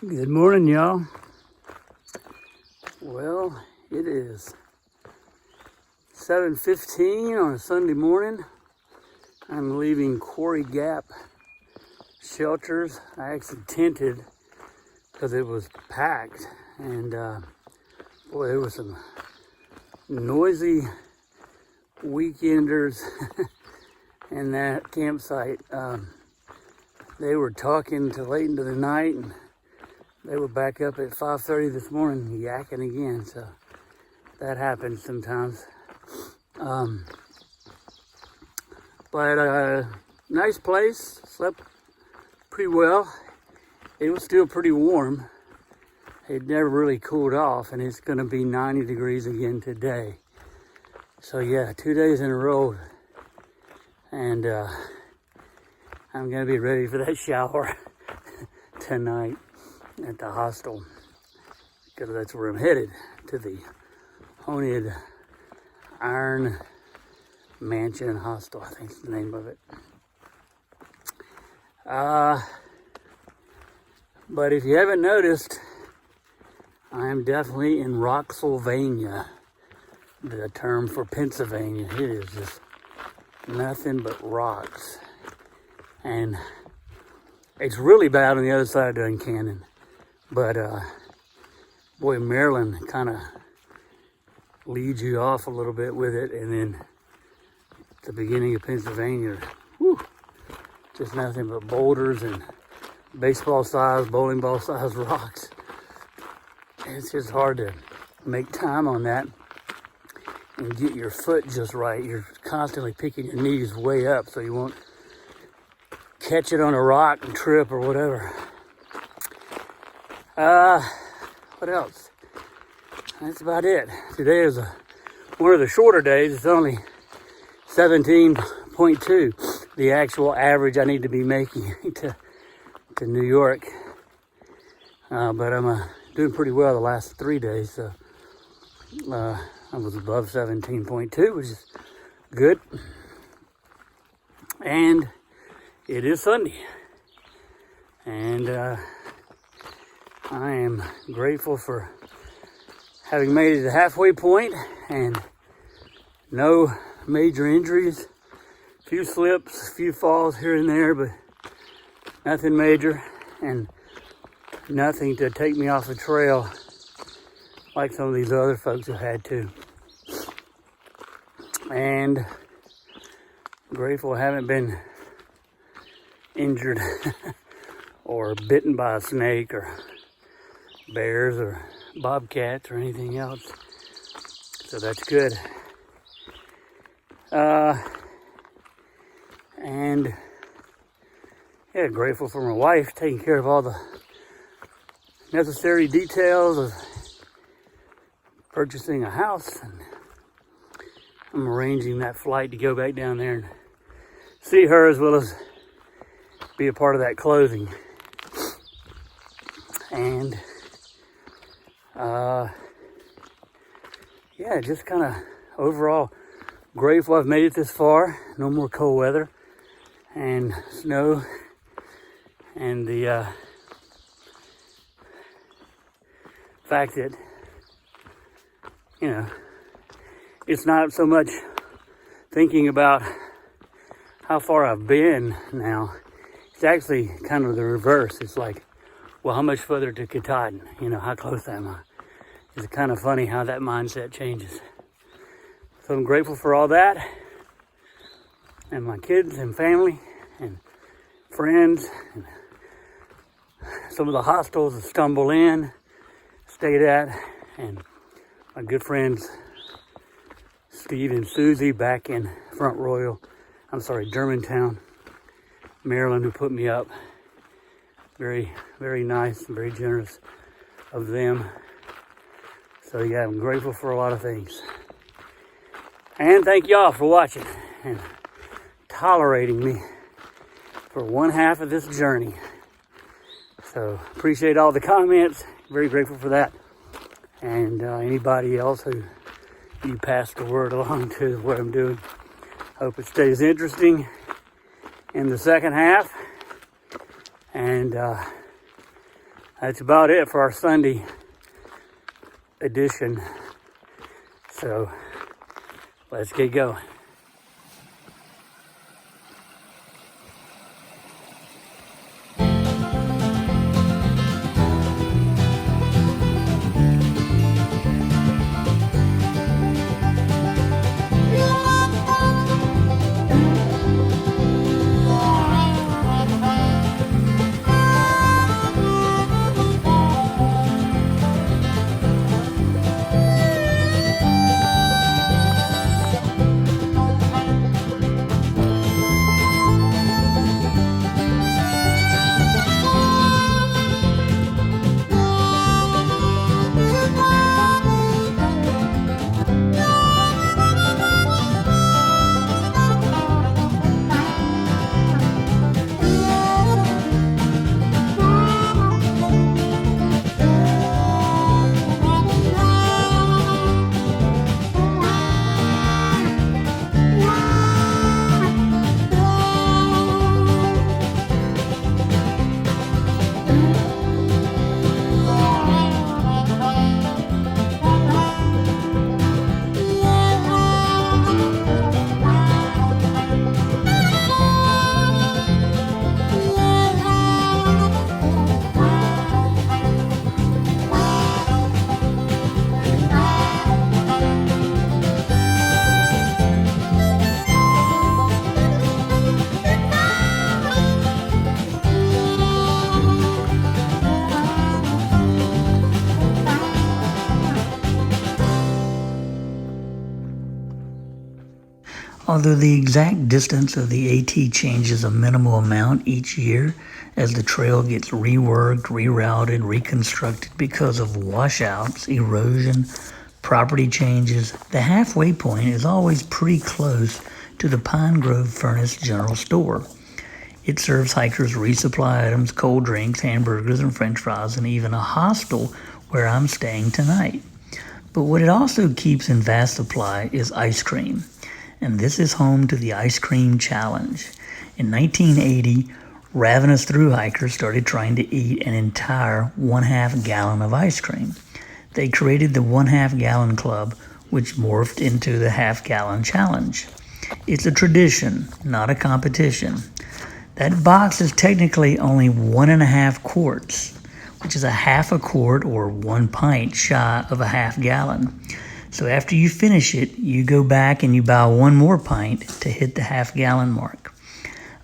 Good morning, y'all. Well, it is 7:15 on a Sunday morning. I'm leaving Quarry Gap Shelters. I actually tented because it was packed, and boy, there was some noisy weekenders in that campsite. They were talking till late into the night, and they were back up at 5:30 this morning yakking again, so that happens sometimes. But nice place, slept pretty well. It was still pretty warm. It never really cooled off, and it's gonna be 90 degrees again today. So yeah, 2 days in a row, and I'm gonna be ready for that shower tonight at the hostel, because that's where I'm headed, to the Haunted Iron Mansion Hostel, I think is the name of it. But if you haven't noticed, I am definitely in Rocksylvania, the term for Pennsylvania. It is just nothing but rocks, and it's really bad on the other side of Duncannon. But boy, Maryland kind of leads you off a little bit with it, and then the beginning of Pennsylvania, whew, just nothing but boulders and baseball size, bowling ball size rocks. It's just hard to make time on that and get your foot just right. You're constantly picking your knees way up so you won't catch it on a rock and trip or whatever. What else? That's about it. Today is one of the shorter days. It's only 17.2, the actual average I need to be making to New York. But I'm doing pretty well the last 3 days. So I was above 17.2, which is good. And it is Sunday. And I am grateful for having made it to the halfway point and no major injuries. A few slips, a few falls here and there, but nothing major, and nothing to take me off the trail like some of these other folks have had to. And grateful I haven't been injured or bitten by a snake or bears or bobcats or anything else, so that's good. And yeah, grateful for my wife taking care of all the necessary details of purchasing a house, and I'm arranging that flight to go back down there and see her, as well as be a part of that closing. And yeah, just kind of overall grateful I've made it this far. No more cold weather and snow, and the fact that, you know, it's not so much thinking about how far I've been now. It's actually kind of the reverse. It's like, well, how much further to Katahdin? You know, how close am I? It's kind of funny how that mindset changes. So I'm grateful for all that, and my kids and family and friends, and some of the hostels I stumbled in, stayed at, and my good friends Steve and Susie back in Germantown, Maryland, who put me up. Very, very nice and very generous of them. So yeah, I'm grateful for a lot of things. And thank y'all for watching and tolerating me for one half of this journey. So appreciate all the comments. Very grateful for that. And anybody else who you pass the word along to what I'm doing. Hope it stays interesting in the second half. And That's about it for our Sunday edition. So let's get going. Although the exact distance of the AT changes a minimal amount each year as the trail gets reworked, rerouted, reconstructed because of washouts, erosion, property changes, the halfway point is always pretty close to the Pine Grove Furnace General Store. It serves hikers resupply items, cold drinks, hamburgers and french fries, and even a hostel where I'm staying tonight. But what it also keeps in vast supply is ice cream. And this is home to the Ice Cream Challenge. In 1980, ravenous thru hikers started trying to eat an entire 1/2 gallon of ice cream. They created the 1/2 gallon club, which morphed into the Half Gallon Challenge. It's a tradition, not a competition. That box is technically only 1.5 quarts, which is a half a quart or 1 pint shy of a half gallon. So after you finish it, you go back and you buy 1 more pint to hit the half gallon mark.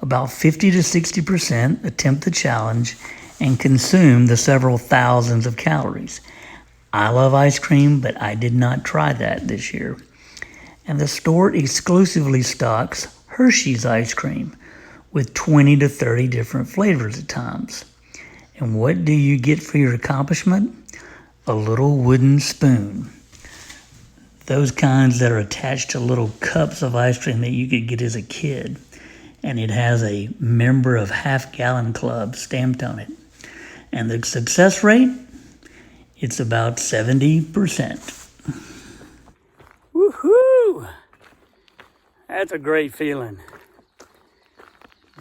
About 50 to 60% attempt the challenge and consume the several thousands of calories. I love ice cream, but I did not try that this year. And the store exclusively stocks Hershey's ice cream with 20 to 30 different flavors at times. And what do you get for your accomplishment? A little wooden spoon. Those kinds that are attached to little cups of ice cream that you could get as a kid. And it has a member of Half Gallon Club stamped on it. And the success rate? It's about 70%. Woohoo! That's a great feeling.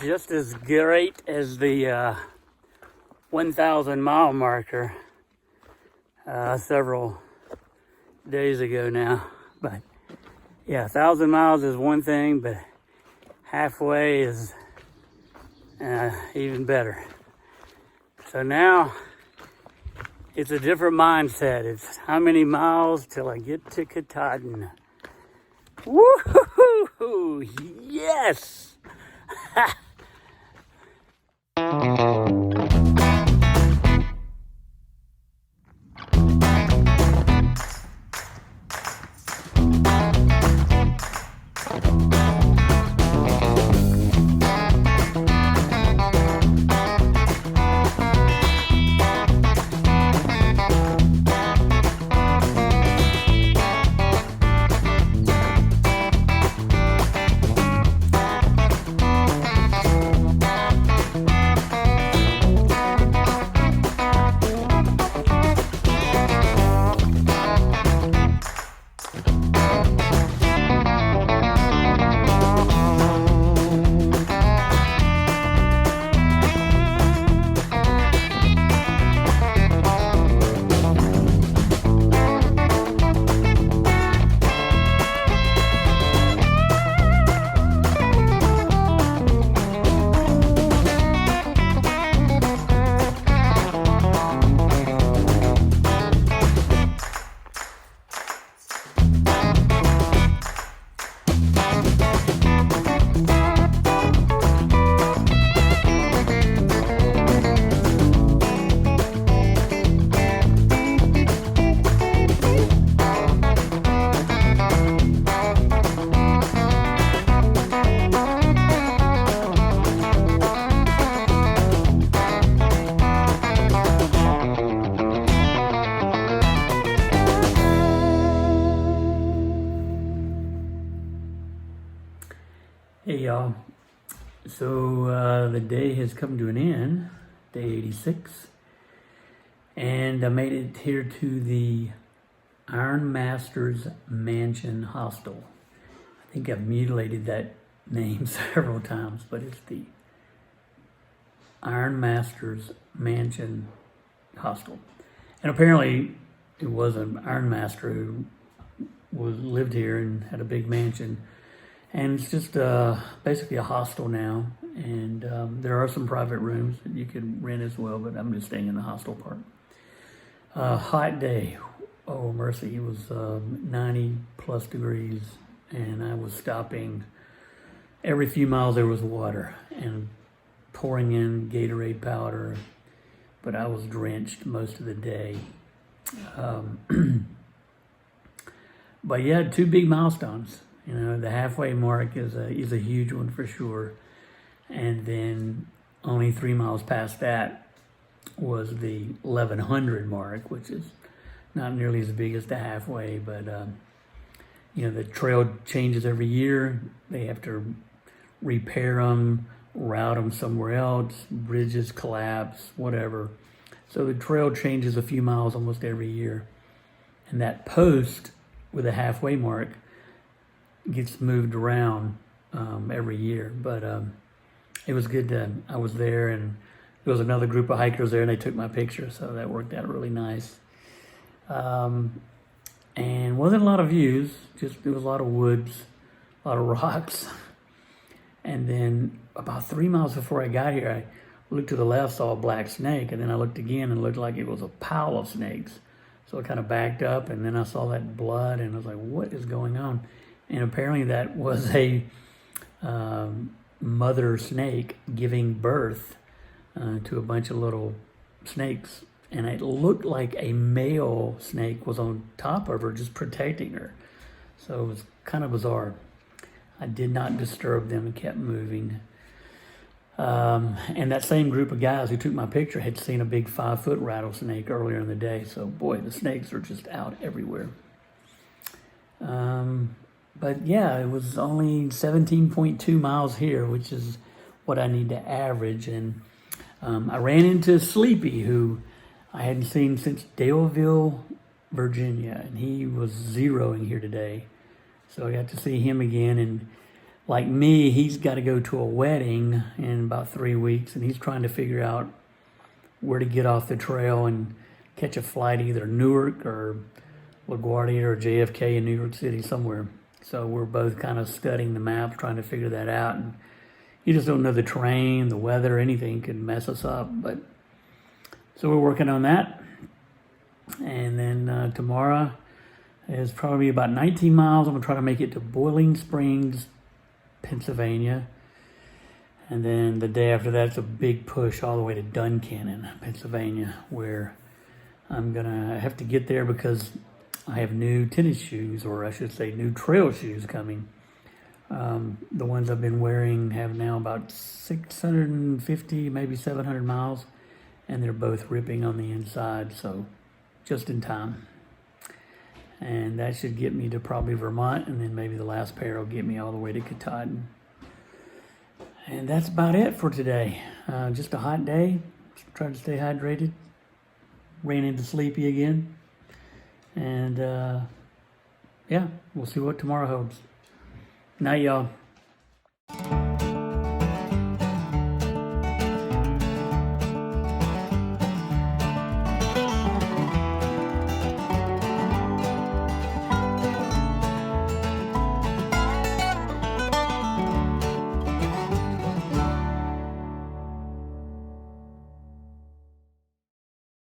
Just as great as the 1,000 mile marker several days ago now. But yeah, 1,000 miles is one thing, but halfway is even better. So now it's a different mindset. It's how many miles till I get to Katahdin. Woohoo! Yes! Hey y'all, so the day has come to an end, day 86, and I made it here to the Iron Masters Mansion Hostel. I think I've mutilated that name several times, but it's the Iron Masters Mansion Hostel. And apparently it was an Iron Master who lived here and had a big mansion. And it's just basically a hostel now. And there are some private rooms that you can rent as well, but I'm just staying in the hostel part. Hot day. Oh, mercy. It was 90 plus degrees. And I was stopping. Every few miles there was water and pouring in Gatorade powder. But I was drenched most of the day. But yeah, 2 big milestones. You know, the halfway mark is a huge one for sure. And then only 3 miles past that was the 1100 mark, which is not nearly as big as the halfway, but you know, the trail changes every year. They have to repair them, route them somewhere else, bridges collapse, whatever. So the trail changes a few miles almost every year. And that post with a halfway mark gets moved around every year. But it was good to, I was there, and there was another group of hikers there, and they took my picture, so that worked out really nice. And wasn't a lot of views, just there was a lot of woods, a lot of rocks. And then about 3 miles before I got here, I looked to the left, saw a black snake, and then I looked again and it looked like it was a pile of snakes. So I kind of backed up, and then I saw that blood, and I was like, what is going on? And apparently that was a mother snake giving birth to a bunch of little snakes. And it looked like a male snake was on top of her, just protecting her. So it was kind of bizarre. I did not disturb them and kept moving. And that same group of guys who took my picture had seen a big 5-foot rattlesnake earlier in the day. So boy, the snakes are just out everywhere. But yeah, it was only 17.2 miles here, which is what I need to average. And I ran into Sleepy, who I hadn't seen since Daleville, Virginia, and he was zeroing here today. So I got to see him again, and like me, he's got to go to a wedding in about 3 weeks, and he's trying to figure out where to get off the trail and catch a flight, either Newark or LaGuardia or JFK in New York City somewhere. So we're both kind of studying the maps, trying to figure that out. And you just don't know the terrain, the weather, anything could mess us up. But so we're working on that. And then tomorrow is probably about 19 miles. I'm going to try to make it to Boiling Springs, Pennsylvania. And then the day after that's a big push all the way to Duncannon, Pennsylvania, where I'm going to have to get there because I have new tennis shoes, or I should say new trail shoes coming. The ones I've been wearing have now about 650, maybe 700 miles, and they're both ripping on the inside, so just in time. And that should get me to probably Vermont, and then maybe the last pair will get me all the way to Katahdin. And that's about it for today. Just a hot day, trying to stay hydrated. Ran into Sleepy again. And yeah, we'll see what tomorrow holds. Night, y'all.